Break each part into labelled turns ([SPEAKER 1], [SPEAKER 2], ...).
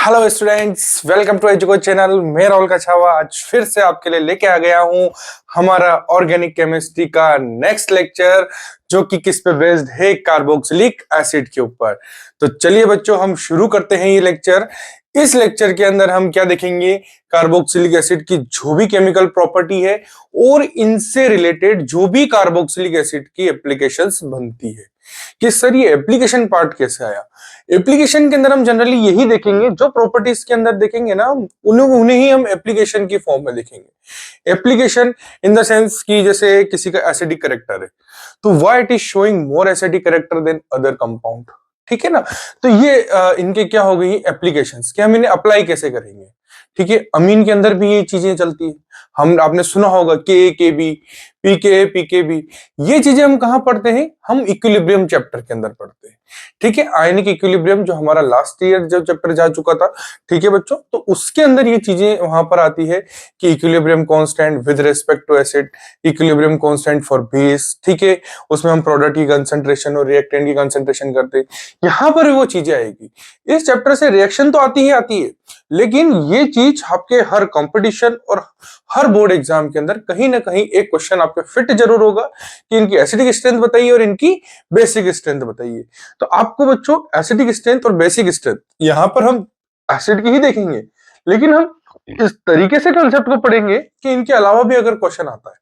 [SPEAKER 1] Hello students, welcome to Educo channel. मैं राहुल कछावा आज फिर से आपके लिए लेके आ गया हूं हमारा ऑर्गेनिक केमिस्ट्री का नेक्स्ट लेक्चर, जो कि किस पे बेस्ड है, कार्बोक्सिलिक एसिड के ऊपर। तो चलिए बच्चों, हम शुरू करते हैं ये लेक्चर। इस लेक्चर के अंदर हम क्या देखेंगे, कार्बोक्सिलिक एसिड की जो भी केमिकल प्रॉपर्टी है और इनसे रिलेटेड जो भी कार्बोक्सिलिक एसिड की एप्लीकेशंस बनती है कि सर ये एप्लीकेशन पार्ट कैसे आया। एप्लीकेशन के अंदर हम जनरली यही देखेंगे, जो प्रॉपर्टीज के अंदर देखेंगे ना, उन्हें ही हम एप्लीकेशन की फॉर्म में देखेंगे। एप्लीकेशन इन द सेंस कि जैसे किसी का एसिडिक करेक्टर है तो why it is showing more acidic character than other compound, ठीक है ना। तो ये इनके क्या हो गई एप्लीकेशंस, कि हम इन्हें अप्लाई कैसे करेंगे। ठीक है, अमीन के अंदर भी ये चीजें चलती है। हम आपने सुना होगा के बी, पी के बी, ये चीजें हम कहां पढ़ते हैं, हम इक्विलिब्रियम चैप्टर के अंदर पढ़ते हैं। ठीक है, आयनिक इक्विलिब्रियम जो हमारा लास्ट ईयर जो चैप्टर जा चुका था, ठीक है बच्चों, तो उसके अंदर ये चीजें वहां पर आती है कि equilibrium constant with respect to acid, equilibrium constant for base. ठीक है, उसमें हम प्रोडक्ट की कंसंट्रेशन और रिएक्टेंट की कंसंट्रेशन करते हैं। यहां पर वो चीजें आएगी। इस चैप्टर से रिएक्शन तो आती है, लेकिन ये चीज आपके हर कंपटीशन और हर बोर्ड एग्जाम के अंदर कहीं ना कहीं एक क्वेश्चन आपके फिट जरूर होगा कि इनकी एसिडिक स्ट्रेंथ बताइए और इनकी बेसिक स्ट्रेंथ बताइए। तो आपको बच्चों एसिडिक स्ट्रेंथ और बेसिक स्ट्रेंथ, यहां पर हम एसिड की ही देखेंगे, लेकिन हम इस तरीके से कंसेप्ट को पढ़ेंगे कि इनके अलावा भी अगर क्वेश्चन आता है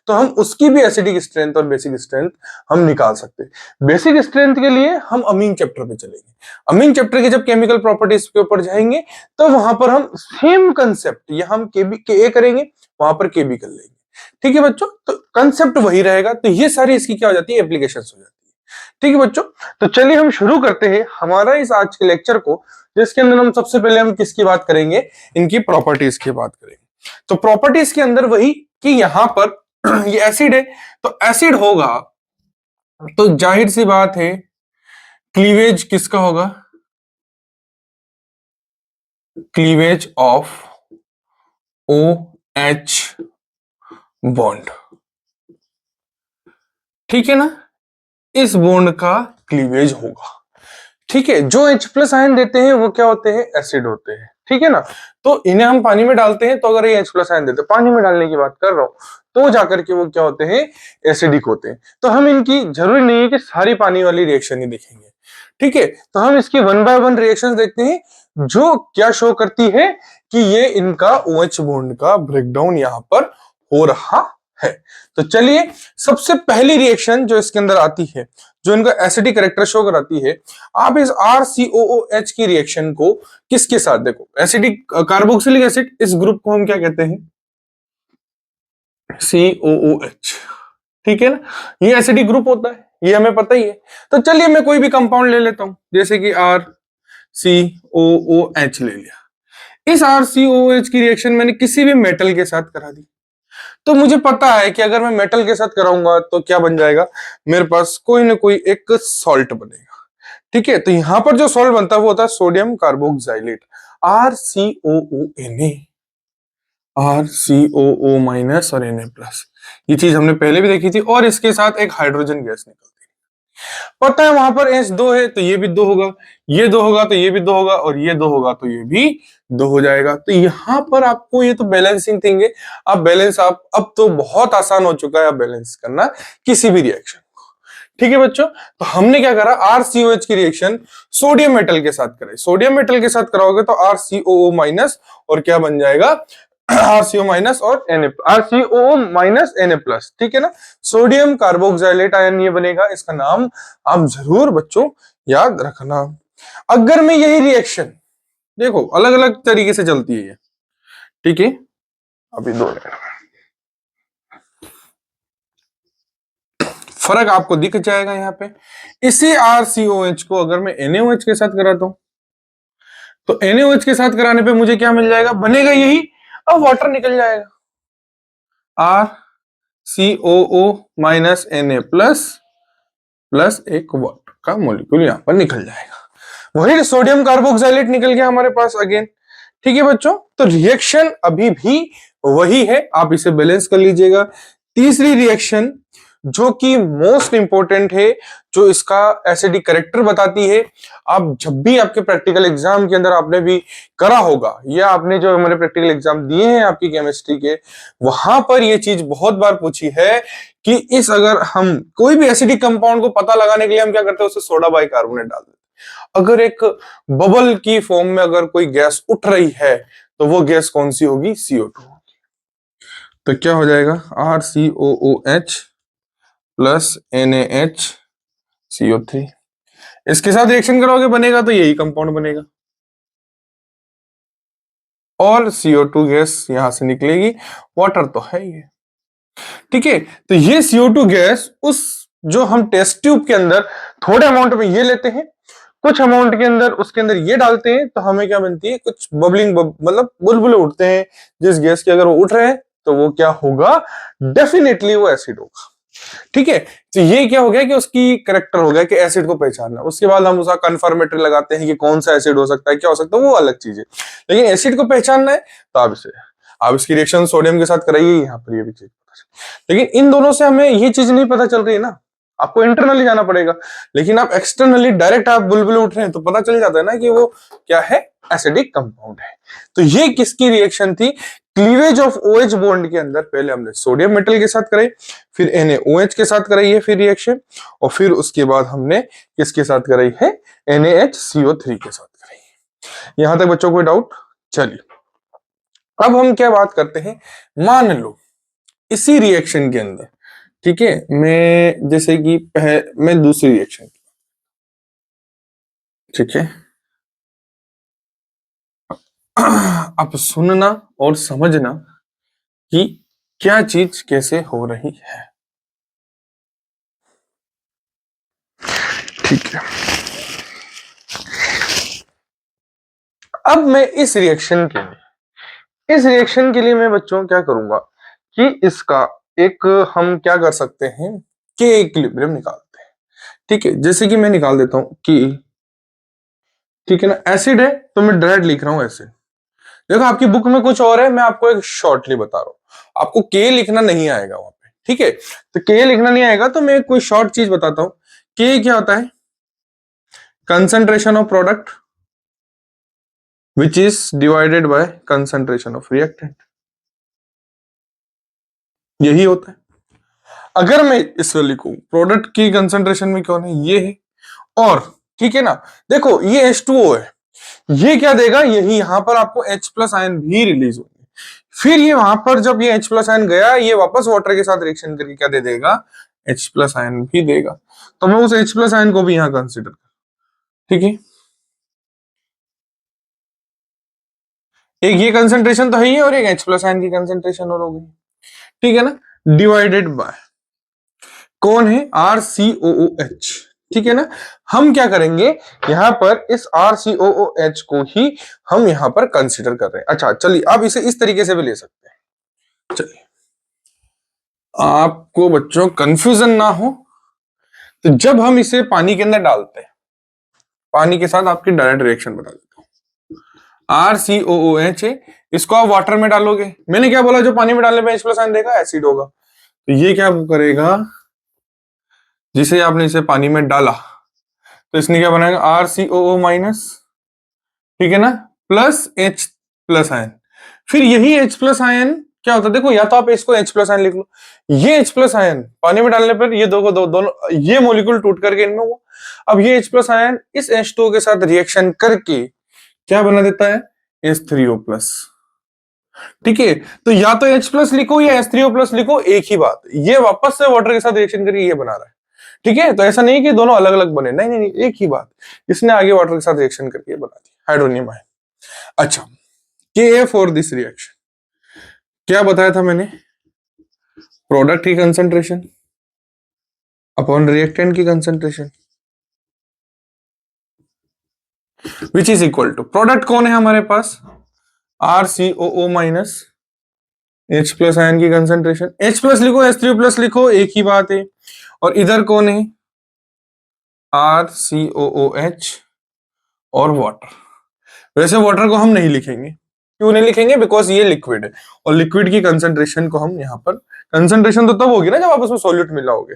[SPEAKER 1] तो हम उसकी भी एसिडिक स्ट्रेंथ और बेसिक स्ट्रेंथ हम निकाल सकते हैं। बेसिक स्ट्रेंथ के लिए हम अमीन चैप्टर पे चलेंगे। अमीन चैप्टर के जब केमिकल प्रॉपर्टीज के ऊपर जाएंगे तो वहां पर हम सेम कंसेप्ट, यहां हम के ए करेंगे, वहां पर के बी कर लेंगे। ठीक है बच्चों, तो कंसेप्ट वही रहेगा। तो ये सारी इसकी क्या हो जाती है, एप्लीकेशंस हो जाती है। ठीक है बच्चों, तो चलिए हम शुरू करते हैं हमारा इस आज के लेक्चर को, जिसके अंदर हम सबसे पहले हम किसकी बात करेंगे, इनकी प्रॉपर्टीज की बात करेंगे। तो प्रॉपर्टीज के अंदर वही कि यहां पर ये एसिड है, तो एसिड होगा तो जाहिर सी बात है क्लीवेज किसका होगा, cleavage of O H bond. ठीक है ना, इस बॉन्ड का क्लीवेज होगा। ठीक है, जो H प्लस आयन देते हैं वो क्या होते हैं, एसिड होते हैं। ठीक है ना, तो इन्हें हम पानी में डालते हैं, तो अगर ये H प्लस आयन देते हैं, पानी में डालने की बात कर रहा हूं, तो जाकर के वो क्या होते हैं, एसिडिक होते हैं। तो हम इनकी जरूरी नहीं है कि सारी पानी वाली रिएक्शन ही देखेंगे। ठीक है, तो हम इसकी वन बाय वन रिएक्शन देखते हैं, जो क्या शो करती है कि ये इनका OH बॉन्ड का ब्रेकडाउन यहां पर हो रहा है। तो चलिए, सबसे पहली रिएक्शन जो इसके अंदर आती है, जो इनका एसिडिक कैरेक्टर शो कराती है, आप इस RCOOH की रिएक्शन को किसके साथ देखो, एसिडिक कार्बोक्सिलिक एसिड, इस ग्रुप को हम क्या कहते हैं, COOH। ठीक है ना, ये एसिडिक ग्रुप होता है, ये हमें पता ही है। तो चलिए मैं कोई भी कंपाउंड ले लेता हूं, जैसे कि RCOOH ले लिया। इस RCOOH की रिएक्शन मैंने किसी भी मेटल के साथ करा दी, तो मुझे पता है कि अगर मैं मेटल के साथ कराऊंगा तो क्या बन जाएगा, मेरे पास कोई ना कोई एक सॉल्ट बनेगा। ठीक है, तो यहां पर जो सॉल्ट बनता है वो होता है सोडियम कार्बोक्साइलेट, RCOONA, RCOO माइनस और Na प्लस। ये चीज हमने पहले भी देखी थी, और इसके साथ एक हाइड्रोजन गैस निकलती है। पता है वहां पर H2 है तो ये भी 2 होगा, ये 2 होगा तो ये भी 2 होगा, और ये 2 होगा तो ये भी 2 हो जाएगा। तो यहां पर आपको, ये तो बैलेंसिंग थिंग है, आप बैलेंस, आप अब तो बहुत आसान हो चुका है आप बैलेंस करना किसी भी रिएक्शन को। ठीक है बच्चों, तो हमने क्या करा, RCOH की रिएक्शन सोडियम मेटल के साथ करे। सोडियम मेटल के साथ कराओगे तो RCOO माइनस और क्या बन जाएगा, RCO माइनस और RCOO माइनस Na प्लस। ठीक है ना, सोडियम कार्बोक्साइलेट आयन ये बनेगा। इसका नाम आप जरूर बच्चों याद रखना। अगर मैं यही रिएक्शन, देखो अलग अलग तरीके से चलती है ये, ठीक है, अभी 2 मिनट, फर्क आपको दिख जाएगा यहाँ पे। इसी RCOH को अगर मैं NaOH के साथ कराता हूं, तो NaOH के साथ कराने पे मुझे क्या मिल जाएगा, बनेगा यही, अब वाटर निकल जाएगा, RCOO minus Na plus plus एक वाटर का मॉलिक्यूल यहां पर निकल जाएगा। वही सोडियम कार्बोक्साइलेट निकल गया हमारे पास अगेन। ठीक है बच्चों, तो रिएक्शन अभी भी वही है, आप इसे बैलेंस कर लीजिएगा। तीसरी रिएक्शन जो कि मोस्ट इंपॉर्टेंट है, जो इसका एसिडिक कैरेक्टर बताती है। आप जब भी आपके प्रैक्टिकल एग्जाम के अंदर आपने भी करा होगा या आपने जो हमारे प्रैक्टिकल एग्जाम दिए हैं आपकी केमिस्ट्री के, वहां पर ये चीज बहुत बार पूछी है कि इस अगर हम कोई भी एसिडिक कंपाउंड को पता लगाने के लिए हम क्या करते हैं, उससे सोडा बाइकार्बोनेट डाल देते हैं। अगर एक बबल की फॉर्म में अगर कोई गैस उठ रही है तो वो गैस कौन सी होगी, CO2। तो क्या हो जाएगा, RCOOH प्लस NaHCO3। इसके साथ रिएक्शन करोगे बनेगा तो यही कंपाउंड बनेगा और CO2 गैस यहां से निकलेगी, वाटर तो है ये। ठीक है, तो ये CO2 गैस उस जो हम टेस्ट ट्यूब के अंदर थोड़े अमाउंट में ये लेते हैं, कुछ अमाउंट के अंदर उसके अंदर ये डालते हैं, तो हमें क्या बनती है, कुछ बबलिंग मतलब बुलबुले उठते हैं जिस गैस के। अगर वो उठ रहे हैं तो वो क्या होगा, डेफिनेटली वो एसिड होगा। ठीक है, तो ये क्या हो गया कि उसकी करेक्टर हो गया कि एसिड को पहचानना। उसके बाद हम उसका कन्फर्मेटरी लगाते हैं कि कौन सा एसिड हो सकता है, क्या हो सकता है, वो अलग चीज है। लेकिन एसिड को पहचानना है तो आप इसकी रिएक्शन सोडियम के साथ कराइए, यहाँ पर ये भी चीज पता चले। लेकिन इन दोनों से हमें ये चीज नहीं पता चल रही है ना, आपको इंटरनली जाना पड़ेगा। लेकिन आप एक्सटर्नली डायरेक्ट आप बुलबुले उठ रहे हैं तो पता चल जाता है ना कि वो क्या है, एसिडिक कंपाउंड है। तो ये किसकी रिएक्शन थी, क्लीवेज ऑफ OH बॉन्ड के अंदर पहले हमने सोडियम मेटल के साथ कराई, फिर NaOH के साथ कराई है फिर रिएक्शन, और फिर उसके बाद हमने किसके साथ कराई है, NaHCO3 के साथ कराई है। यहां तक बच्चों कोई डाउट? चलिए अब हम क्या बात करते हैं, मान लो इसी रिएक्शन के अंदर, ठीक है, मैं जैसे कि मैं दूसरी रिएक्शन, ठीक है, अब सुनना और समझना कि क्या चीज कैसे हो रही है। ठीक है, अब मैं इस रिएक्शन के लिए मैं बच्चों क्या करूंगा कि इसका एक हम क्या कर सकते हैं कि इक्विलिब्रियम निकालते हैं। ठीक है, जैसे कि मैं निकाल देता हूं कि, ठीक है ना, एसिड है तो मैं डायरेक्ट लिख रहा हूं एसिड। देखो आपकी बुक में कुछ और है, मैं आपको एक शॉर्टली बता रहा हूं, आपको के लिखना नहीं आएगा वहां पे। ठीक है, तो के लिखना नहीं आएगा तो मैं कोई शॉर्ट चीज बताता हूं। के क्या होता है, concentration of product which is divided by concentration of reactant, यही होता है। अगर मैं इसमें लिखूं प्रोडक्ट की कंसंट्रेशन में कौन है, ये है, और ठीक है ना, देखो ये H2O है, ये क्या देगा, यही यहां पर आपको H प्लस आयन भी रिलीज होंगे। फिर ये वहां पर जब ये H प्लस आयन गया, ये वापस वाटर के साथ रिएक्शन करके क्या दे देगा, H प्लस आयन भी देगा। तो मैं उस H प्लस आयन को भी यहां कंसिडर कर, ठीक है, एक ये कंसेंट्रेशन तो है ही और एक H प्लस आयन की कंसेंट्रेशन और हो गई। ठीक है ना, डिवाइडेड बाय कौन है, RCOOH। ठीक है ना, हम क्या करेंगे, यहां पर इस RCOOH को ही हम यहां पर कंसिडर कर रहे हैं। अच्छा चलिए, आप इसे इस तरीके से भी ले सकते हैं। चलिए, आपको बच्चों कंफ्यूजन ना हो, तो जब हम इसे पानी के अंदर डालते हैं, पानी के साथ आपकी डायरेक्ट रिएक्शन बता देता हूं। RCOOH है, इसको आप वाटर में डालोगे, मैंने क्या बोला, जो पानी में डालने पे H प्लस आयन देगा एसिड होगा। तो ये क्या करेगा, जिसे आपने इसे पानी में डाला तो इसने क्या बनाएगा, RCOO माइनस, ठीक है ना, प्लस H प्लस आयन। फिर यही H प्लस आयन क्या होता है, देखो या तो आप इसको H प्लस आयन लिख लो, ये H प्लस आयन पानी में डालने पर ये दोनों ये मोलिक्यूल टूट करके इनमें हुआ। अब ये H प्लस आयन इस H2O के साथ रिएक्शन करके क्या बना देता है, H3O प्लस। ठीक है, तो या तो H प्लस लिखो या H3O प्लस लिखो, एक ही बात, ये वापस से वाटर के साथ रिएक्शन करके ये बना रहा है। ठीक है, तो ऐसा नहीं कि दोनों अलग अलग बने, नहीं नहीं, एक ही बात, इसने आगे वाटर के साथ रिएक्शन करके बना दी हाइड्रोनियम आयन। अच्छा, के फॉर दिस रिएक्शन क्या बताया था मैंने, प्रोडक्ट की कंसंट्रेशन अपॉन रिएक्टेंट की concentration which is equal to, product कौन है हमारे पास, RCOO minus H plus ion की कंसंट्रेशन, H प्लस लिखो H3O प्लस लिखो, एक ही बात है। और इधर कौन है, RCOOH और वाटर। वैसे वाटर को हम नहीं लिखेंगे, क्यों नहीं लिखेंगे? बिकॉज ये लिक्विड है और लिक्विड की कंसंट्रेशन को हम यहाँ पर, कंसंट्रेशन तो तब होगी ना जब आप उसमें सॉल्यूट मिलाओगे,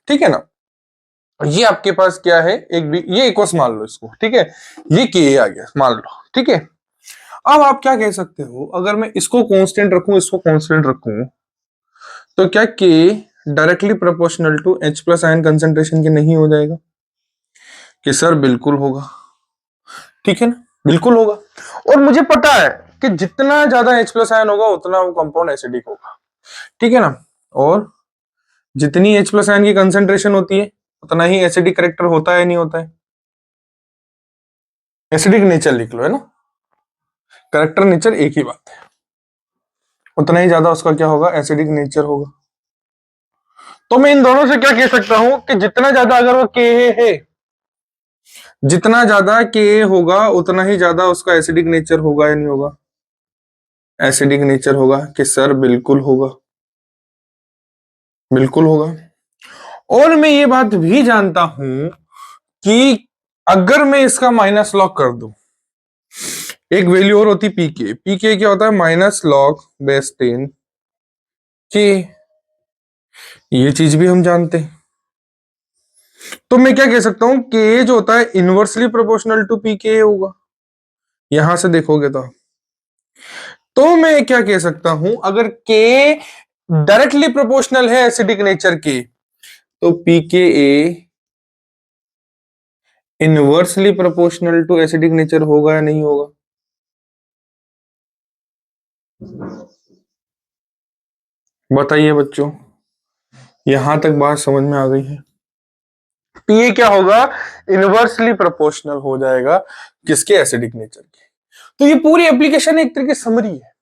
[SPEAKER 1] ठीक है ना। ये आपके पास क्या है, एक भी ये इक्वस मान लो इसको, ठीक है, ये के आ गया मान लो, ठीक है। अब आप क्या कह सकते हो, अगर मैं इसको कांस्टेंट रखूं, इसको कांस्टेंट रखूं, तो क्या के directly proportional to H plus ion concentration के नहीं हो जाएगा? कि सर बिल्कुल होगा, ठीक है ना, बिल्कुल होगा। और मुझे पता है कि जितना ज्यादा H प्लस आयन होगा उतना वो कंपाउंड एसिडिक होगा, ठीक है ना। और जितनी H प्लस आयन की कंसेंट्रेशन होती है उतना ही एसिडिक करेक्टर होता है नहीं होता है? एसिडिक नेचर लिख लो, है ना, करेक्टर नेचर एक ही बात है, उतना ही ज्यादा उसका क्या होगा, एसिडिक नेचर होगा। तो मैं इन दोनों से क्या कह सकता हूं कि जितना ज्यादा अगर वो के है, जितना ज्यादा के होगा उतना ही ज्यादा उसका एसिडिक नेचर होगा या नहीं होगा? एसिडिक नेचर होगा। कि सर बिल्कुल होगा, बिल्कुल होगा। और मैं ये बात भी जानता हूं कि अगर मैं इसका माइनस लॉग कर दूं, एक वैल्यू और होती पीके, पीके क्या होता है, माइनस लॉग बेस 10 के, ये चीज भी हम जानते हैं। तो मैं क्या कह सकता हूं, के जो होता है इनवर्सली प्रोपोर्शनल टू पीके होगा, यहां से देखोगे तो मैं क्या कह सकता हूं, अगर के डायरेक्टली प्रोपोर्शनल है एसिडिक नेचर के, तो pK a inversely proportional to acidic nature होगा या नहीं होगा? बताइए बच्चों, यहां तक बात समझ में आ गई है? पीए क्या होगा, इनवर्सली प्रोपोर्शनल हो जाएगा किसके, एसिडिक नेचर के। तो ये पूरी एप्लीकेशन एक तरीके समरी है।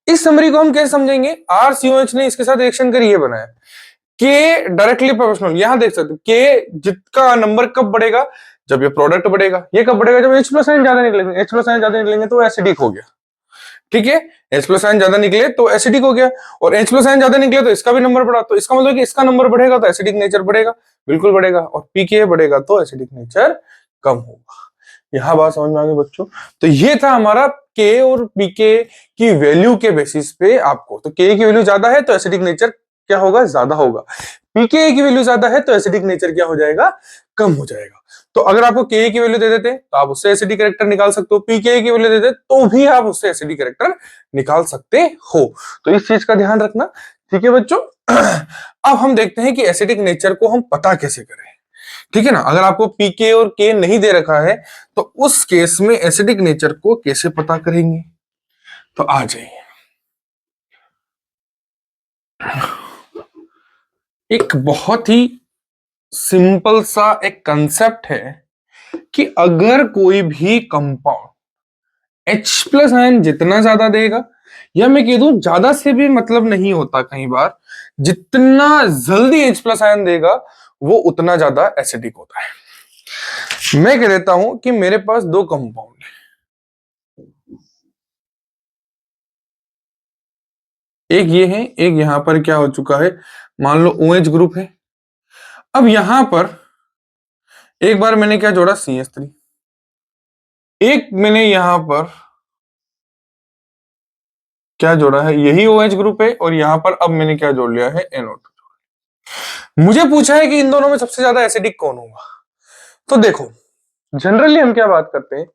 [SPEAKER 1] इस समरी को हम कैसे समझेंगे, RCOH ने इसके साथ रिएक्शन कर ये बनाया, के डायरेक्टली प्रोपोर्शनल, यहां देख सकते हो के जिसका नंबर कब बढ़ेगा, जब ये प्रोडक्ट बढ़ेगा। ये कब बढ़ेगा, जब H प्लस आयन ज्यादा निकलेंगे, H प्लस आयन ज्यादा निकलेंगे तो एसिडिक हो गया, ठीक है। H प्लस आयन ज्यादा निकले तो एसिडिक हो गया, और H प्लस आयन ज्यादा निकले तो इसका भी नंबर बढ़ा, तो इसका मतलब कि इसका नंबर बढ़ेगा तो एसिडिक नेचर बढ़ेगा, बिल्कुल बढ़ेगा, और पीके बढ़ेगा तो एसिडिक नेचर कम होगा। यह बात समझ में आ गई बच्चों। तो ये था हमारा के और पीके की वैल्यू के बेसिस पे आपको, तो के की वैल्यू ज्यादा है तो एसिडिक नेचर क्या होगा, ज्यादा होगा। पीके की वैल्यू ज्यादा है तो एसिडिक नेचर क्या हो जाएगा, कम हो जाएगा। तो अगर आपको के की वैल्यू दे देते तो आप उससे एसिडिक कैरेक्टर निकाल सकते हो, पीके की वैल्यू दे देते तो भी आप उससे एसिडिक कैरेक्टर निकाल सकते हो। तो इस चीज का ध्यान रखना, ठीक है बच्चों। अब हम देखते हैं कि एसिडिक नेचर को हम पता कैसे करें, ठीक है ना। अगर आपको पीके और के नहीं दे रखा है तो उस केस में एसिडिक नेचर को कैसे पता करेंगे, तो आ जाइए। एक बहुत ही सिंपल सा एक कंसेप्ट है कि अगर कोई भी कंपाउंड H प्लस आयन जितना ज्यादा देगा, या मैं कह दूं ज्यादा से भी मतलब नहीं होता, कई बार जितना जल्दी H प्लस आयन देगा वो उतना ज्यादा एसिडिक होता है। मैं कह देता हूं कि मेरे पास दो कंपाउंड है, एक ये है, एक यहां पर क्या हो चुका है, मान लो OH ग्रुप है। अब यहां पर एक बार मैंने क्या जोड़ा, CH3, एक मैंने यहां पर क्या जोड़ा है, यही OH ग्रुप है, और यहां पर अब मैंने क्या जोड़ लिया है, NO2। मुझे पूछा है कि इन दोनों में सबसे ज्यादा एसिडिक कौन होगा। तो देखो, जनरली हम क्या बात करते हैं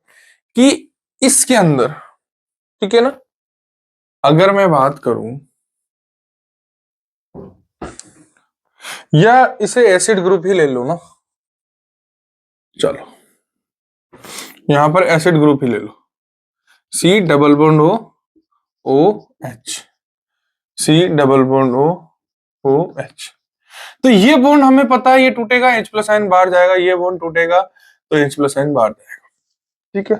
[SPEAKER 1] कि इसके अंदर, ठीक है ना, अगर मैं बात करूं, या इसे एसिड ग्रुप ही ले लो ना, चलो यहां पर एसिड ग्रुप ही ले लो, C double bond OH, C double bond OH। तो ये बॉन्ड हमें पता है ये टूटेगा, H प्लस आयन बाहर जाएगा, ये बॉन्ड टूटेगा तो H प्लस आयन बाहर जाएगा, ठीक है।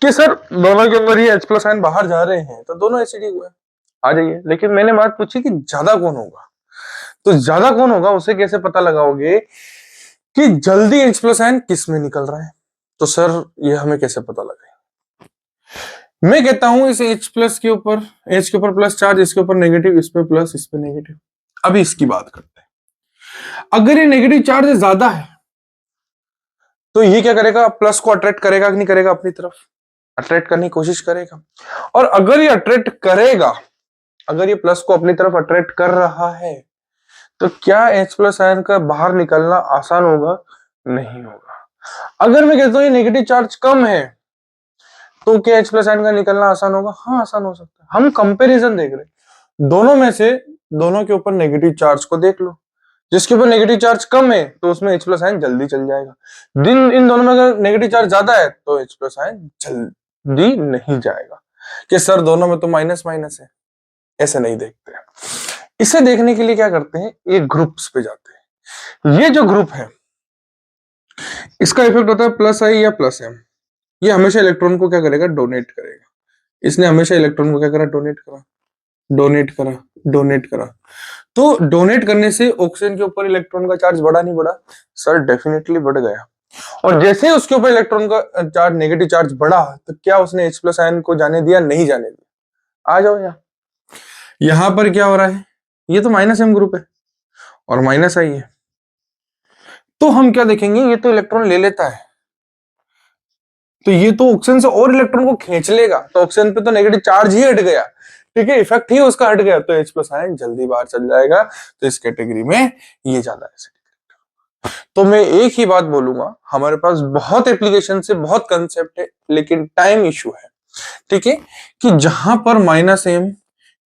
[SPEAKER 1] कि सर दोनों के अंदर ही H प्लस आयन बाहर जा रहे हैं तो दोनों एसिडिक हुए, आ जाइए। लेकिन मैंने बात पूछी कि ज्यादा कौन होगा, तो ज्यादा कौन होगा उसे कैसे पता लगाओगे कि जल्दी H प्लस आयन किस में निकल रहा है, तो सर ये हमें कैसे पता लगे। मैं कहता हूं इस H प्लस के ऊपर, H के ऊपर प्लस चार्ज, इसके ऊपर नेगेटिव, इस पे प्लस, इस पे नेगेटिव। अभी इसकी बात करते हैं, अगर ये नेगेटिव चार्ज ज्यादा है तो ये क्या करेगा, प्लस को अट्रैक्ट करेगा कि नहीं करेगा अपनी तरफ, अट्रैक्ट करने की कोशिश करेगा। और अगर ये अट्रैक्ट करेगा, अगर ये प्लस को अपनी तरफ अट्रैक्ट कर रहा है, तो क्या H प्लस आयन का बाहर निकलना आसान होगा? नहीं होगा। अगर मैं कहता हूं ये नेगेटिव चार्ज कम है, तो क्या H प्लस आयन का निकलना आसान होगा? हाँ, आसान हो सकता है। हम कंपैरिजन देख रहे हैं, दोनों में से दोनों के ऊपर नेगेटिव चार्ज को देख लो। जिसके ऊपर नेगेटिव चार्ज कम है तो उसमें H प्लस आयन जल्दी चल जाएगा। इन दोनों में अगर नेगेटिव चार्ज ज्यादा है तो H प्लस आयन जल्दी नहीं जाएगा। कि सर दोनों में तो माइनस माइनस है, ऐसे नहीं देखते हैं। इसे देखने के लिए क्या करते हैं, ये ग्रुप्स पे जाते हैं। ये जो ग्रुप है, इसका इफेक्ट होता है प्लस आई या प्लस एम। ये हमेशा इलेक्ट्रॉन को क्या करेगा, डोनेट करेगा। इसने हमेशा इलेक्ट्रॉन को क्या करा, डोनेट करा, डोनेट करा, डोनेट करा। तो डोनेट करने से ऑक्सीजन के ऊपर इलेक्ट्रॉन का चार्ज बढ़ा नहीं बढ़ा? सर डेफिनेटली बढ़ गया। और जैसे ही उसके ऊपर इलेक्ट्रॉन का चार्ज, नेगेटिव चार्ज बढ़ा, तो क्या उसने H प्लस आयन को जाने दिया? नहीं जाने दिया। आ जाओ यहां पर क्या हो रहा है, ये तो माइनस एम ग्रुप है और माइनस आई है। तो हम क्या देखेंगे, ये तो इलेक्ट्रॉन ले लेता है, तो ये तो ऑक्सीजन से और इलेक्ट्रॉन को खींच लेगा, तो ऑक्सीजन पे तो नेगेटिव चार्ज ही हट गया, ठीक है, इफेक्ट ही उसका हट गया, तो H प्लस आयन जल्दी बाहर चल जाएगा। तो इस कैटेगरी में ये ज्यादा एसिडिक। तो मैं एक ही बात बोलूंगा, हमारे पास बहुत एप्लीकेशन से बहुत कंसेप्ट है, लेकिन टाइम इशू है, ठीक है, कि जहां पर माइनस एम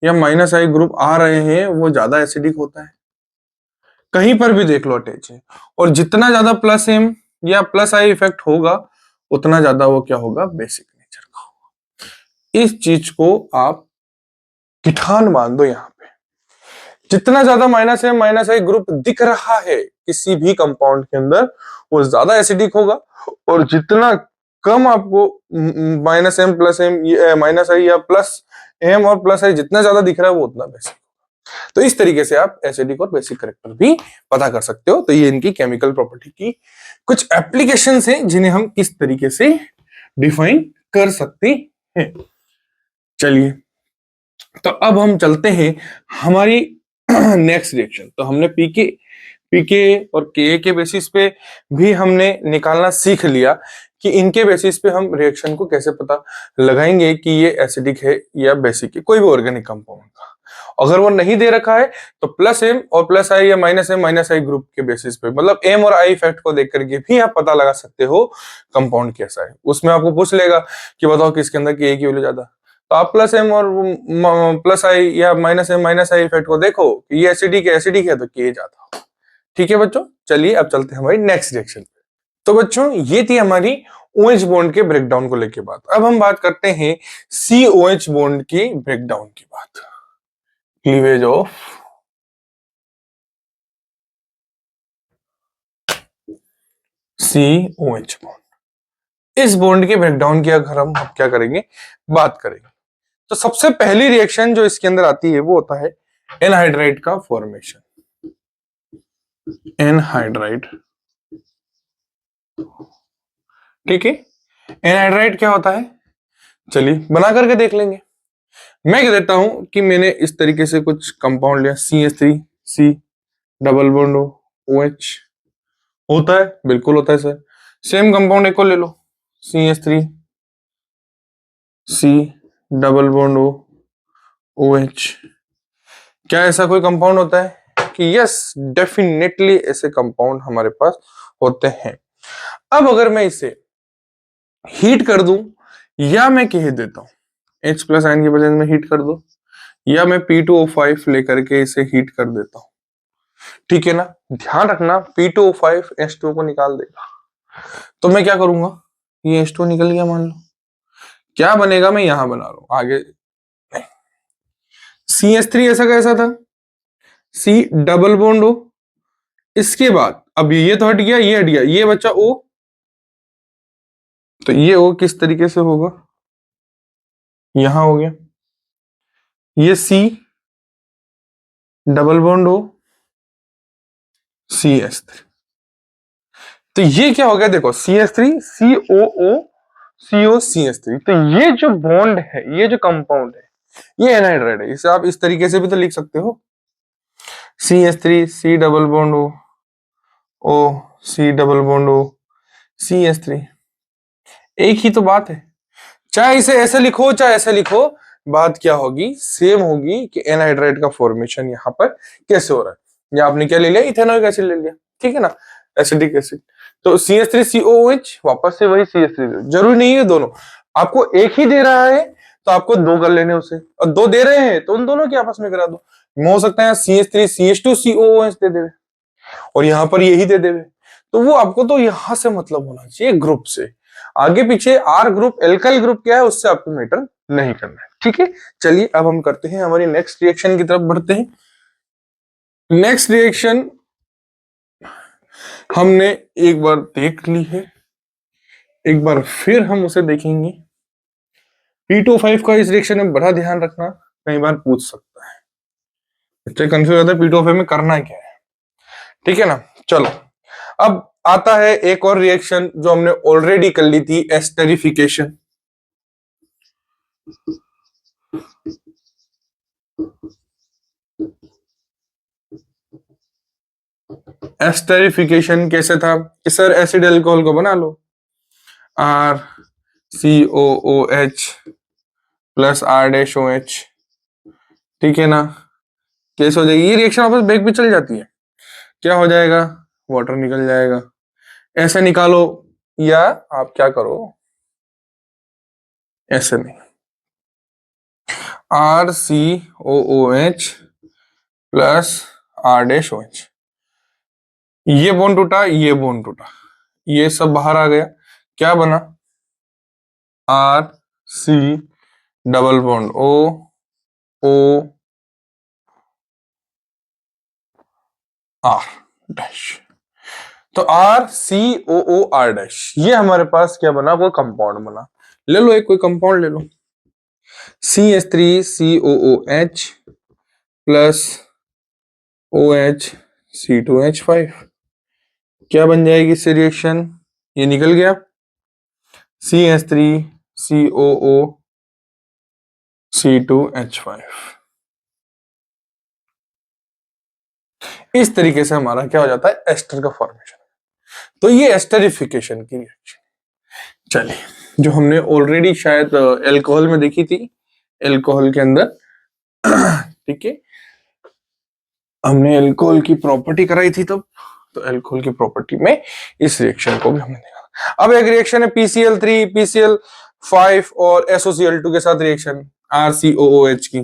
[SPEAKER 1] या माइनस आई ग्रुप आ रहे हैं वो ज्यादा एसिडिक होता है। कहीं पर भी देख लो अटैच है, और जितना ज्यादा प्लस एम या प्लस आई इफेक्ट होगा, उतना ज्यादा वो क्या होगा, बेसिक नेचर का होगा। इस चीज को आप गिठान मान दो। यहाँ पे जितना ज्यादा माइनस एम माइनस आई ग्रुप दिख रहा है किसी भी कंपाउंड के अंदर, वो ज्यादा एसिडिक होगा। और जितना कम आपको minus M plus M, minus I या प्लस एम और प्लस आई जितना ज्यादा दिख रहा है, वो उतना बेसिक। तो इस तरीके से आप एसिडिक और बेसिक कैरेक्टर भी पता कर सकते हो। तो ये इनकी केमिकल प्रॉपर्टी की कुछ एप्लीकेशंस हैं, जिन्हें हम इस तरीके से डिफाइन कर सकते हैं। चलिए, तो अब हम चलते हैं हमारी नेक्स्ट रिएक्शन। तो हमने पीके और के बेसिस पे भी हमने निकालना सीख लिया कि इनके बेसिस पे हम रिएक्शन को कैसे पता लगाएंगे कि ये एसिडिक है या बेसिक है, कोई भी ऑर्गेनिक कंपाउंड का। अगर वो नहीं दे रखा है तो प्लस एम और प्लस आई या माइनस एम माइनस आई ग्रुप के बेसिस पे, मतलब एम और आई इफेक्ट को देख करके भी आप पता लगा सकते हो कंपाउंड कैसा है। उसमें आपको पूछ लेगा कि बताओ किसके अंदर के की वैल्यू ज्यादा, तो आप प्लस एम और प्लस आई या minus M minus I effect को देखो कि ये एसिडिक है तो के ज्यादा। ठीक है बच्चों, चलिए अब चलते हैं हमारी नेक्स्ट रिएक्शन पे। तो बच्चों ये थी हमारी OH बॉन्ड के ब्रेकडाउन को लेके बात। अब हम बात करते हैं COH बॉन्ड की ब्रेकडाउन की बात। Cleavage of COH bond. इस बॉन्ड के ब्रेकडाउन की अगर हम क्या करेंगे, बात करेंगे, तो सबसे पहली रिएक्शन जो इसके अंदर आती है वो होता है एनहाइड्राइड का फॉर्मेशन। एनहाइड्राइड, ठीक है। एनहाइड्राइड क्या होता है, चलिए बना करके देख लेंगे। मैं कह देता हूं कि मैंने इस तरीके से कुछ कंपाउंड लिया, CH3 C double bond OH। होता है, बिल्कुल होता है सर। सेम कंपाउंड एक और ले लो, CH3 C double bond OH। क्या ऐसा कोई कंपाउंड होता है कि यस, डेफिनेटली ऐसे कंपाउंड हमारे पास होते हैं। अब अगर मैं इसे हीट कर दूं, या मैं कह देता हूं H प्लस आयन की वजह में हीट कर दो, या मैं P2O5 लेकर के इसे हीट कर देता हूं, ठीक है ना। ध्यान रखना P2O5 H2O को निकाल देगा। तो मैं क्या करूंगा, ये H2O निकल गया मान लो, क्या बनेगा, मैं यहां बना रहा हूं आगे। CH3 ऐसा कैसा था, C डबल बॉन्ड O, इसके बाद अब ये तो हट गया, ये हट गया, ये बच्चा O, तो ये O किस तरीके से होगा, यहां हो गया, ये C double bond O CH3। तो ये क्या हो गया, देखो CH3 COO CO CH3। तो ये जो बॉन्ड है, ये जो कंपाउंड है, ये एनहाइड्राइड है। इसे आप इस तरीके से भी तो लिख सकते हो, CH3 C double bond O C double bond O CH3। एक ही तो बात है। चाहे इसे ऐसे लिखो चाहे ऐसे लिखो, बात क्या होगी, सेम होगी कि एनहाइड्राइड का फॉर्मेशन यहाँ पर कैसे हो रहा है। या आपने क्या ले लिया, इथेनॉइक एसिड ले लिया, ठीक है ना, एसिडिक एसिड। तो CH3COOH वापस से वही CH3, जरूरी नहीं है दोनों, आपको एक ही दे रहा है तो आपको दो कर लेने उसे, और दो दे रहे हैं तो उन दोनों की आपस में करा दो। हो सकता है CH3CH2COOH दे देवे और यहाँ पर यही दे देवे, तो वो आपको तो यहां से मतलब होना चाहिए ग्रुप से, आगे पीछे आर ग्रुप एल्काइल ग्रुप क्या है उससे आपको मैटर नहीं करना है, ठीक है। चलिए अब हम करते हैं हमारी नेक्स्ट रिएक्शन की तरफ बढ़ते हैं। नेक्स्ट रिएक्शन हमने एक बार देख ली है, एक बार फिर हम उसे देखेंगे। P2O5 का इस रिएक्शन में बड़ा ध्यान रखना, कई बार पूछ सकता है, बच्चे कंफ्यूज होता है P2O5 में करना क्या है, ठीक है ना। चलो अब आता है एक और रिएक्शन जो हमने ऑलरेडी कर ली थी, एस्टरिफिकेशन। एस्टरिफिकेशन कैसे था कि सर एसिड एल्कोहल को बना लो, RCOOH प्लस R-OH, ठीक है ना, कैसे हो जाएगी ये रिएक्शन, वापस बैक भी चल जाती है, क्या हो जाएगा, वाटर निकल जाएगा, ऐसे निकालो, या आप क्या करो, ऐसे नहीं, RCOOH प्लस R-OH, ये बॉन्ड टूटा, ये बॉन्ड टूटा, ये सब बाहर आ गया, क्या बना, RC double bond OOR dash, तो RCOOR डैश, ये हमारे पास क्या बना, कोई कंपाउंड बना। ले लो एक कोई कंपाउंड ले लो, CH3COOH प्लस OHC2H5, क्या बन जाएगी इससे रिएक्शन, ये निकल गया, CH3COOC2H5। इस तरीके से हमारा क्या हो जाता है, एस्टर का फॉर्मेशन। तो ये एस्टरिफिकेशन की रिएक्शन। चलिए, जो हमने ऑलरेडी शायद एल्कोहल में देखी थी, एल्कोहल के अंदर ठीक है, हमने एल्कोहल की प्रॉपर्टी कराई थी तब, तो एल्कोहल की प्रॉपर्टी में इस रिएक्शन को भी हमने देखा। अब एक रिएक्शन है PCl3 PCl5 और SOCl2 के साथ रिएक्शन RCOOH की।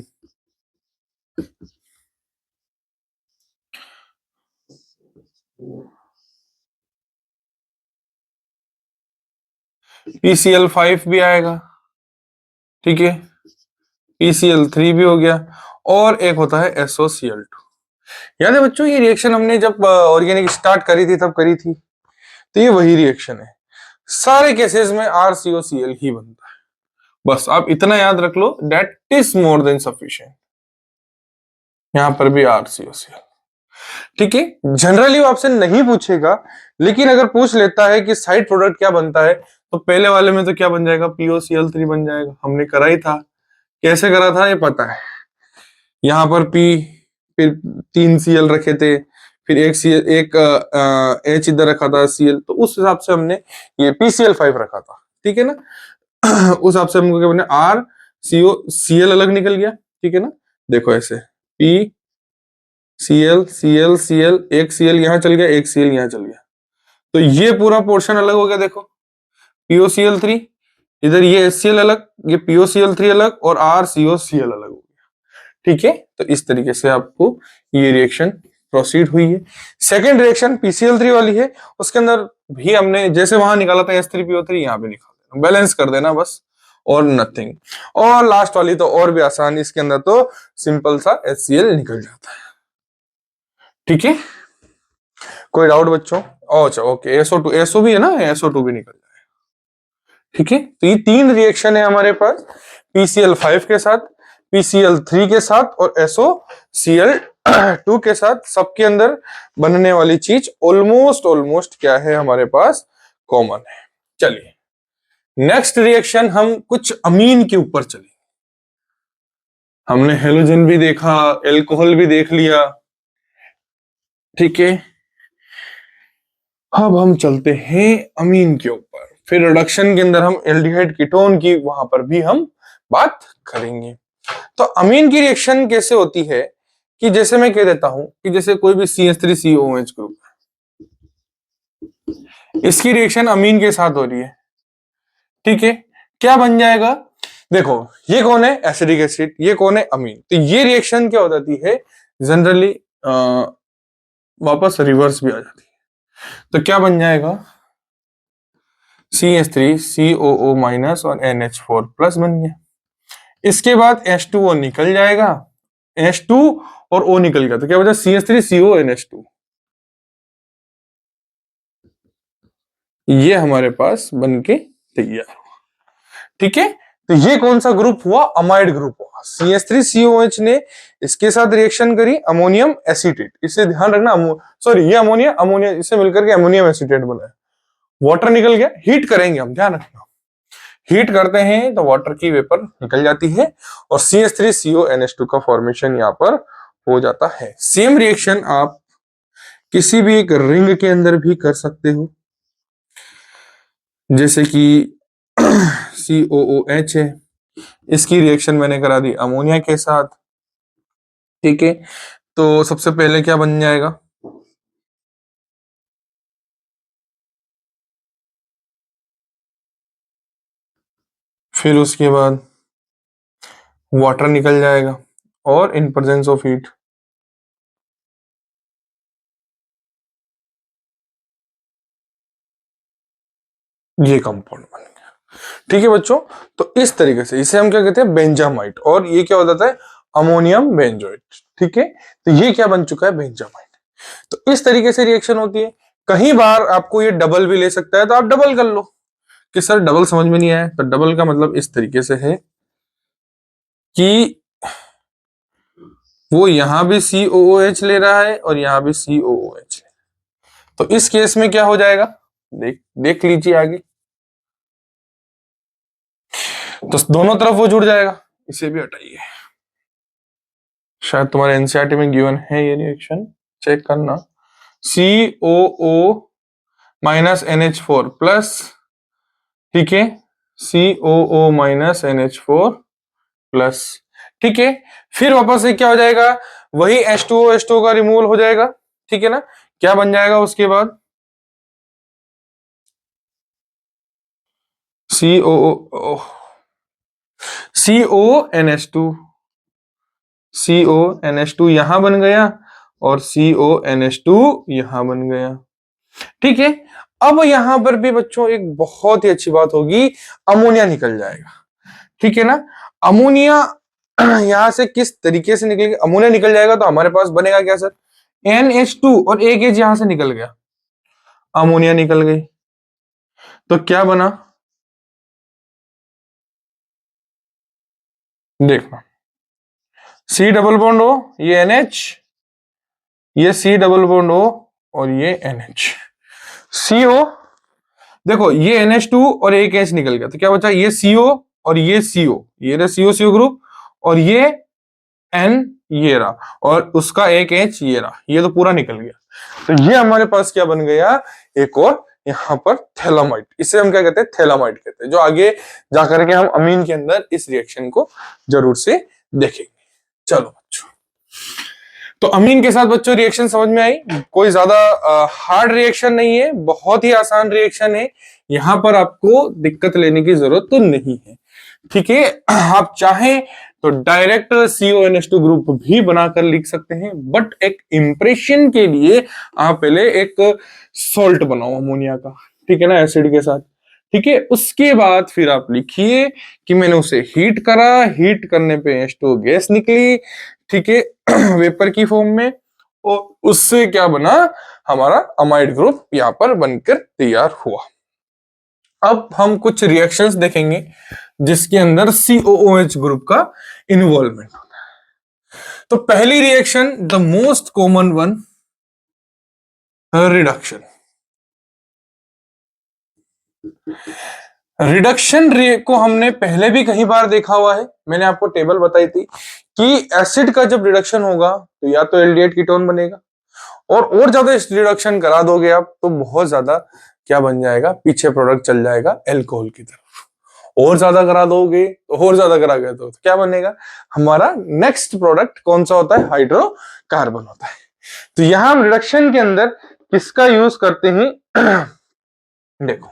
[SPEAKER 1] PCl5 भी आएगा, ठीक है, PCl3 भी हो गया, और एक होता है SOCl2। याद है बच्चों, ये रिएक्शन हमने जब ऑर्गेनिक स्टार्ट करी थी तब करी थी, तो ये वही रिएक्शन है, सारे केसेस में RCOCl ही बनता है, बस आप इतना याद रख लो, that is more than sufficient. यहां पर भी RCOCl, ठीक है। जनरली वो आपसे नहीं पूछेगा, लेकिन अगर पूछ लेता है कि साइड प्रोडक्ट क्या बनता है, तो पहले वाले में तो क्या बन जाएगा, POCl3 बन जाएगा, हमने करा ही था, कैसे करा था ये पता है, यहाँ पर P, फिर 3Cl रखे थे, फिर एक Cl, एक H इधर रखा था Cl, तो उस हिसाब से हमने ये PCl5 रखा था, ठीक है ना। उस हिसाब से हमको क्या बने, RCOCl अलग निकल गया, ठीक है ना, देखो ऐसे PCl एक Cl यहाँ चल गया, एक Cl यहाँ चल गया, तो ये पूरा पोर्शन अलग हो गया, देखो POCl3, इधर ये HCl अलग, ये POCl3 अलग, और RCOCl अलग हो गया, ठीक है। तो इस तरीके से आपको ये रिएक्शन प्रोसीड हुई है। सेकेंड रिएक्शन PCl3 वाली है, उसके अंदर भी हमने जैसे वहां निकाला था H3PO3, यहाँ पे निकाल देना, बैलेंस कर देना बस, और नथिंग। और लास्ट वाली तो और भी आसान, इसके अंदर तो सिंपल सा HCl निकल जाता है, ठीक है। कोई डाउट बच्चों, अच्छा ओके, SO2, SO भी है ना, SO2 भी निकल जाए, ठीक है। तो ये तीन रिएक्शन है हमारे पास, PCl5 के साथ, PCl3 के साथ, और SOCl2 के साथ, सबके अंदर बनने वाली चीज ऑलमोस्ट क्या है हमारे पास, कॉमन है। चलिए नेक्स्ट रिएक्शन, हम कुछ अमीन के ऊपर चले, हमने हेलोजन भी देखा, एल्कोहल भी देख लिया, ठीक है। अब हम चलते हैं अमीन के ऊपर, फिर रिडक्शन के अंदर हम एल्डिहाइड कीटोन की वहां पर भी हम बात करेंगे। तो अमीन की रिएक्शन कैसे होती है कि जैसे मैं कह देता हूं कि जैसे कोई भी CH3COOH ग्रुप, इसकी रिएक्शन अमीन के साथ हो रही है, ठीक है, क्या बन जाएगा? देखो ये कौन है? एसिडिक एसिड, ये कौन है? अमीन। तो ये रिएक्शन क्या हो जाती है जनरली, वापस रिवर्स भी आ जाती है। तो क्या बन जाएगा? CH3COO माइनस और NH4 प्लस बन गया। इसके बाद H2O निकल जाएगा, H2 और O निकल गया, तो क्या बचा? CH3CONH2। ये हमारे पास बन के तैयार हुआ, ठीक है। तो ये कौन सा ग्रुप हुआ? अमाइड ग्रुप हुआ। CH3COH ने इसके साथ रिएक्शन करी, अमोनियम एसीटेट, इसे ध्यान रखना, सॉरी ये अमोनिया अमोनिया इसे मिलकर के अमोनियम एसीटेट बना, वाटर निकल गया। हीट करेंगे हम, ध्यान रखना, हीट करते हैं तो वाटर की वेपर निकल जाती है और CH3CONH2 का फॉर्मेशन यहाँ पर हो जाता है। सेम रिएक्शन आप किसी भी एक रिंग के अंदर भी कर सकते हो, जैसे कि COOH है, इसकी रिएक्शन मैंने करा दी अमोनिया के साथ, ठीक है। तो सबसे पहले क्या बन जाएगा? फिर उसके बाद वाटर निकल जाएगा और इन प्रेजेंस ऑफ हीट ये कंपाउंड बन गया, ठीक है बच्चों। तो इस तरीके से इसे हम क्या कहते हैं? बेंजामाइट, और ये क्या हो जाता है? अमोनियम बेंजोइट, ठीक है। तो ये क्या बन चुका है? बेंजामाइट। तो इस तरीके से रिएक्शन होती है। कहीं बार आपको ये डबल भी ले सकता है, तो आप डबल कर लो कि सर डबल समझ में नहीं आया। तो डबल का मतलब इस तरीके से है कि वो यहां भी COOH ले रहा है और यहां भी COOH। तो इस केस में क्या हो जाएगा? देख लीजिए आगे। तो दोनों तरफ वो जुड़ जाएगा, इसे भी हटाइए। शायद तुम्हारे एनसीईआरटी में गिवन है ये रिएक्शन, चेक करना। COO माइनस NH4 प्लस, ठीक है, COO माइनस NH4 प्लस, ठीक है। फिर वापस से क्या हो जाएगा? वही H2O का रिमूवल हो जाएगा, ठीक है ना। क्या बन जाएगा उसके बाद? COO CONH2, CONH2 यहां बन गया और CONH2 यहां बन गया, ठीक है। अब यहां पर भी बच्चों एक बहुत ही अच्छी बात होगी, अमोनिया निकल जाएगा, ठीक है ना। अमोनिया यहां से किस तरीके से निकलेगा? अमोनिया निकल जाएगा तो हमारे पास बनेगा क्या सर? NH2 और एक एच यहां से निकल गया, अमोनिया निकल गई। तो क्या बना? देखना, C डबल बॉन्ड O, ये NH, ये C डबल बॉन्ड O और ये NH, CO। देखो ये NH2 और एक H निकल गया, तो क्या बचा? ये CO और ये CO, ये रहा CO ग्रुप, और ये N ये रहा, और उसका एक H ये रहा, ये तो पूरा निकल गया। तो ये हमारे पास क्या बन गया? एक और यहाँ पर थैलामाइड, इसे हम क्या कहते हैं? थैलामाइड कहते हैं, जो आगे जाकर के हम अमीन के अंदर इस रिएक्शन को जरूर से देखेंगे। चलो बच्चों, तो अमीन के साथ बच्चों रिएक्शन समझ में आई। कोई ज्यादा हार्ड रिएक्शन नहीं है, बहुत ही आसान रिएक्शन है, यहां पर आपको दिक्कत लेने की जरूरत तो नहीं है, ठीक है। आप चाहें तो डायरेक्ट CONH2 ग्रुप भी बनाकर लिख सकते हैं, बट एक इंप्रेशन के लिए आप पहले एक सॉल्ट बनाओ अमोनिया का, ठीक है ना, एसिड के साथ, ठीक है। उसके बाद फिर आप लिखिए कि मैंने उसे हीट करा, हीट करने पे H2O गैस निकली, ठीक है, वेपर की फॉर्म में, और उससे क्या बना? हमारा अमाइड ग्रुप यहां पर बनकर तैयार हुआ। अब हम कुछ रिएक्शंस देखेंगे जिसके अंदर COOH ग्रुप का इन्वॉल्वमेंट होता है। तो पहली reaction, the most common one, reduction. Reduction को हमने पहले भी कई बार देखा हुआ है, मैंने आपको टेबल बताई थी कि एसिड का जब रिडक्शन होगा तो या तो एल्डिहाइड कीटोन बनेगा, और ज्यादा रिडक्शन करा दोगे आप तो बहुत ज्यादा क्या बन जाएगा, पीछे प्रोडक्ट चल जाएगा एल्कोहल की तरफ। और ज्यादा करा दोगे तो और ज्यादा करा गए तो क्या बनेगा, हमारा नेक्स्ट प्रोडक्ट कौन सा होता है, हाइड्रोकार्बन होता है। तो यहां हम रिडक्शन के अंदर किसका यूज करते हैं देखो,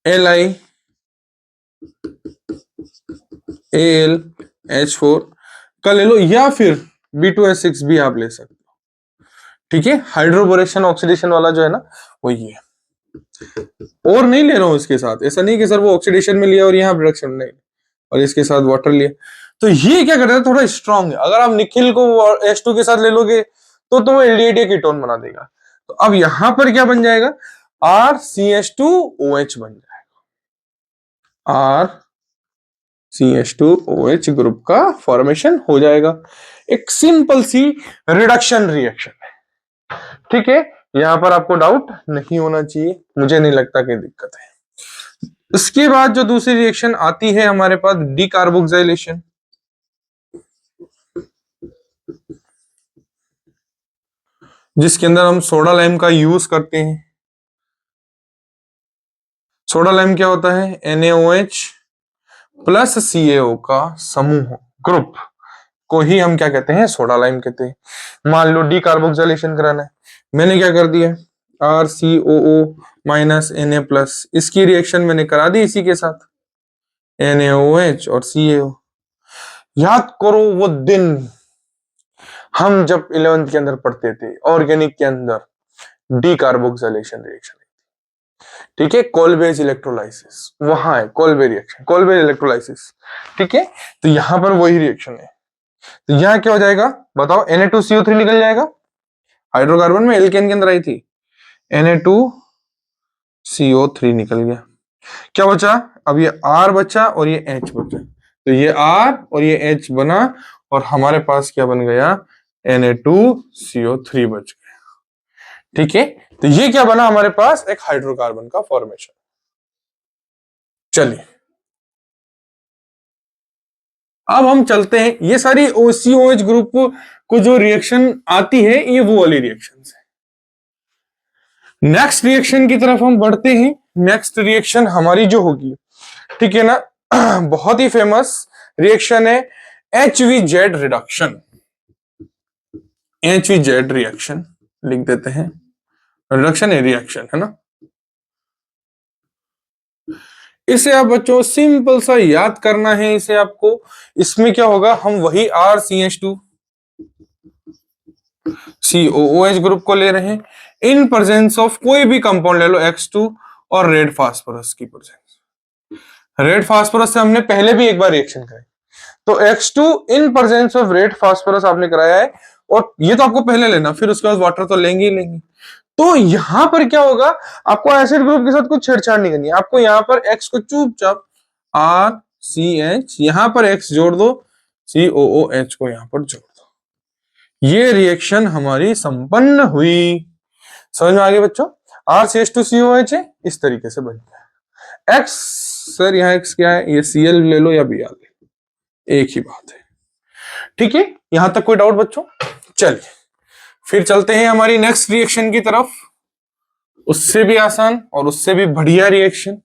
[SPEAKER 1] LiAlH4 का ले लो, या फिर B2H6 भी आप ले सकते हो। ठीक है, हाइड्रोबोरेशन ऑक्सीडेशन वाला जो है ना वो ये है। और नहीं ले रहा हूं इसके साथ, ऐसा नहीं कि सर वो ऑक्सीडेशन में लिया और यहाँ रिडक्शन नहीं, और इसके साथ वाटर लिया। तो ये क्या करता है, थोड़ा स्ट्रांग है। अगर आप निकिल को H2 के साथ ले लोगे तो वो एल्डिहाइड कीटोन बना देगा। तो अब यहां पर क्या बन जाएगा, RCH2OH बन जाएगा, RCH2OH ग्रुप का फॉर्मेशन हो जाएगा। एक सिंपल सी रिडक्शन रिएक्शन है। ठीक है, यहां पर आपको डाउट नहीं होना चाहिए, मुझे नहीं लगता कि दिक्कत है। उसके बाद जो दूसरी रिएक्शन आती है हमारे पास, डीकार्बोक्सिलेशन। जिसके अंदर हम सोडा लाइम का यूज करते हैं। सोडा लाइम क्या होता है, NaOH प्लस CaO का समूह, ग्रुप को ही हम क्या कहते हैं, सोडा लाइम कहते हैं। मान लो डीकार्बोक्सिलेशन कराना है, मैंने क्या कर दिया, RCOO माइनस Na प्लस, इसकी रिएक्शन मैंने करा दी इसी के साथ, NaOH और CaO। याद करो वो दिन हम जब 11th के अंदर पढ़ते थे, ऑर्गेनिक के अंदर डीकार्बोक्सिलेशन रिएक्शन, ठीक है, कोलबेज इलेक्ट्रोलाइसिस, वहां है कोलबे रिएक्शन, कोलबे इलेक्ट्रोलाइसिस। ठीक है, तो यहां पर वही रिएक्शन है। तो यहां क्या हो जाएगा बताओ, Na2CO3 निकल जाएगा, हाइड्रोकार्बन में एल्केन के अंदर आई थी, Na2CO3 निकल गया। क्या बचा, अब ये R बचा और ये H बचा। तो ये R और ये H बना और हमारे पास क्या बन गया, Na2CO3 बच गया। ठीक है, तो ये क्या बना हमारे पास, एक हाइड्रोकार्बन का फॉर्मेशन। चलिए अब हम चलते हैं, ये सारी COH ग्रुप को जो रिएक्शन आती है ये वो वाली रिएक्शन है। नेक्स्ट रिएक्शन की तरफ हम बढ़ते हैं। नेक्स्ट रिएक्शन हमारी जो होगी, ठीक है ना, बहुत ही फेमस रिएक्शन है HVZ रिडक्शन। HVZ रिएक्शन लिख देते हैं, रिडक्शन है, रिएक्शन है ना। इसे आप बच्चों सिंपल सा याद करना है इसे आपको। इसमें क्या होगा, हम वही RCH2COOH ग्रुप को ले रहे हैं इन प्रेजेंस ऑफ कोई भी कंपाउंड ले लो, X2 और रेड फास्फोरस की प्रेजेंस। रेड फास्फोरस से हमने पहले भी एक बार रिएक्शन कराई, तो X2 in presence of red phosphorus आपने कराया है, और ये तो आपको पहले लेना, फिर उसके बाद वाटर तो लेंगे ही लेंगे। तो यहां पर क्या होगा, आपको एसिड ग्रुप के साथ कुछ छेड़छाड़ नहीं करनी है। आपको यहां पर X को चुपचाप RCH, यहां पर X जोड़ दो, COOH को यहां पर जोड़ दो, ये रिएक्शन हमारी संपन्न हुई। समझ में आ गई बच्चों, RCH2COH है, इस तरीके से बन गया। X सर यहाँ X क्या है, ये Cl ले लो या Br ले लो, एक ही बात है। ठीक है, यहां तक कोई डाउट बच्चों। चलिए फिर चलते हैं हमारी नेक्स्ट रिएक्शन की तरफ, उससे भी आसान और उससे भी बढ़िया रिएक्शन।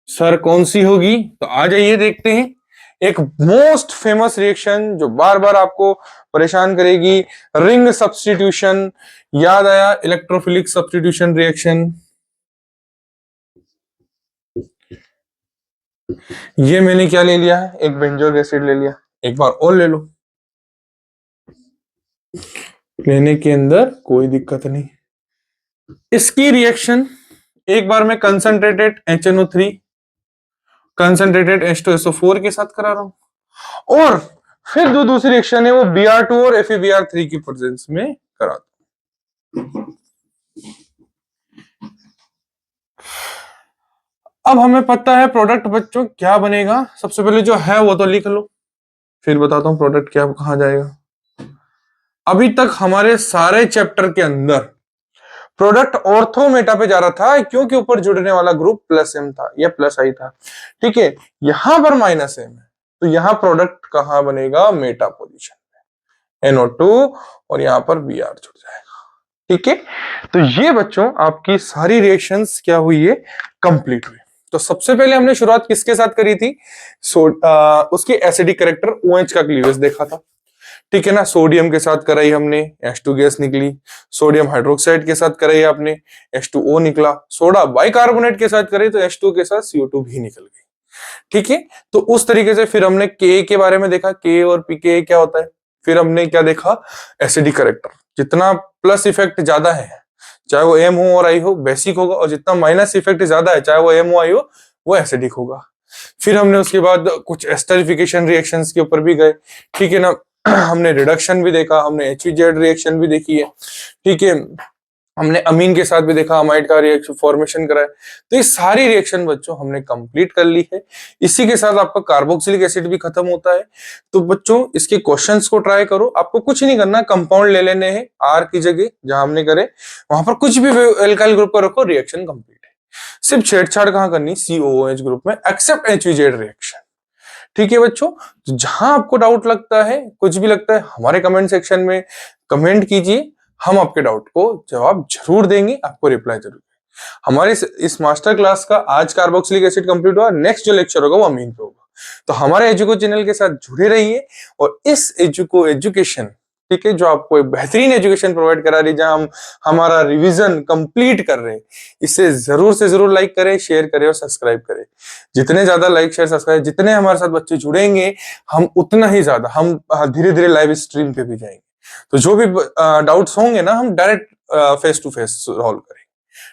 [SPEAKER 1] सर कौन सी होगी, तो आ जाइए देखते हैं। एक मोस्ट फेमस रिएक्शन जो बार बार आपको परेशान करेगी, रिंग सब्स्टिट्यूशन। याद आया, इलेक्ट्रोफिलिक सब्स्टिट्यूशन रिएक्शन। ये मैंने क्या ले लिया है, एक बेंजोइक एसिड ले लिया, एक बार और ले लो, लेने के अंदर कोई दिक्कत नहीं। इसकी रिएक्शन एक बार मैं कंसंट्रेटेड HNO3 कंसंट्रेटेड H2SO4 के साथ करा रहा हूं, और फिर जो दूसरी रिएक्शन है वो Br2 और FeBr3 की प्रेजेंस में करा दो। अब हमें पता है प्रोडक्ट बच्चों क्या बनेगा, सबसे पहले जो है वो तो लिख लो, फिर बताता हूं प्रोडक्ट क्या कहां जाएगा। अभी तक हमारे सारे चैप्टर के अंदर प्रोडक्ट ऑर्थो मेटा पे जा रहा था, क्योंकि ऊपर जुड़ने वाला ग्रुप +M था या +I था। ठीक है, यहां पर -M है, तो यहां प्रोडक्ट कहां बनेगा, मेटा पोजीशन में। NO2 और यहाँ पर Br जुड़ जाएगा। ठीक है, तो ये बच्चों आपकी सारी रिएक्शंस क्या हुई है, कंप्लीट हुई। तो सबसे पहले हमने शुरुआत किसके साथ करी थी, उसके एसिडिक कैरेक्टर OH का क्लीवेज देखा था। ठीक है ना, सोडियम के साथ कराई हमने, H2 गैस निकली। सोडियम हाइड्रोक्साइड के साथ कराई आपने, H2O निकला। सोडा बाइकार्बोनेट के साथ कराई तो H2 के साथ CO2 भी निकल गई। ठीक है, तो उस तरीके से फिर हमने K के बारे में देखा, K और pK क्या होता है। फिर हमने क्या देखा, एसिडिक कैरेक्टर, जितना प्लस इफेक्ट ज्यादा है, चाहे वो M हो और I हो, बेसिक होगा, और जितना माइनस इफेक्ट ज्यादा है, चाहे वो M हो I हो, वो एसिडिक होगा। फिर हमने उसके बाद कुछ एस्टरिफिकेशन रिएक्शंस के ऊपर भी गए। ठीक है ना, हमने रिडक्शन भी देखा, हमने HEZ रिएक्शन भी देखी है। ठीक है, हमने अमीन के साथ भी देखा, अमाइड का रिएक्शन फॉर्मेशन करा है। तो ये सारी रिएक्शन बच्चों हमने कंप्लीट कर ली है। इसी के साथ आपका कार्बोक्सिलिक एसिड भी खत्म होता है। तो बच्चों इसके क्वेश्चंस को ट्राई करो, आपको कुछ नहीं करना, कंपाउंड ले लेने हैं R की जगह, जहां हमने करे वहां पर कुछ भी एल्काइल ग्रुप को रखो, रिएक्शन कंप्लीट है। सिर्फ छेड़छाड़ कहाँ करनी, COOH ग्रुप में एक्सेप्ट HEZ रिएक्शन। ठीक है बच्चों, तो जहां आपको डाउट लगता है, कुछ भी लगता है, हमारे कमेंट सेक्शन में कमेंट कीजिए, हम आपके डाउट को जवाब जरूर देंगे, आपको रिप्लाई जरूर देंगे। हमारे इस मास्टर क्लास का आज कार्बोक्सिलिक एसिड कंप्लीट हुआ, नेक्स्ट जो लेक्चर होगा वो अमीन पे होगा। तो हमारे एजुको चैनल के साथ जुड़े रहिए, और इस एजुको एजुकेशन, ठीक है, जो आपको एक बेहतरीन एजुकेशन प्रोवाइड करा रही है, जहां हम हमारा रिवीजन कंप्लीट कर रहे हैं, इसे जरूर से जरूर लाइक करें, शेयर करें और सब्सक्राइब करें। जितने ज्यादा लाइक शेयर सब्सक्राइब, जितने हमारे साथ बच्चे जुड़ेंगे, हम उतना ही ज्यादा हम धीरे धीरे लाइव स्ट्रीम पे भी जाएंगे। तो जो भी डाउट्स होंगे ना, हम direct face to face solve करेंगे।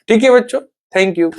[SPEAKER 1] ठीक है बच्चों, थैंक यू।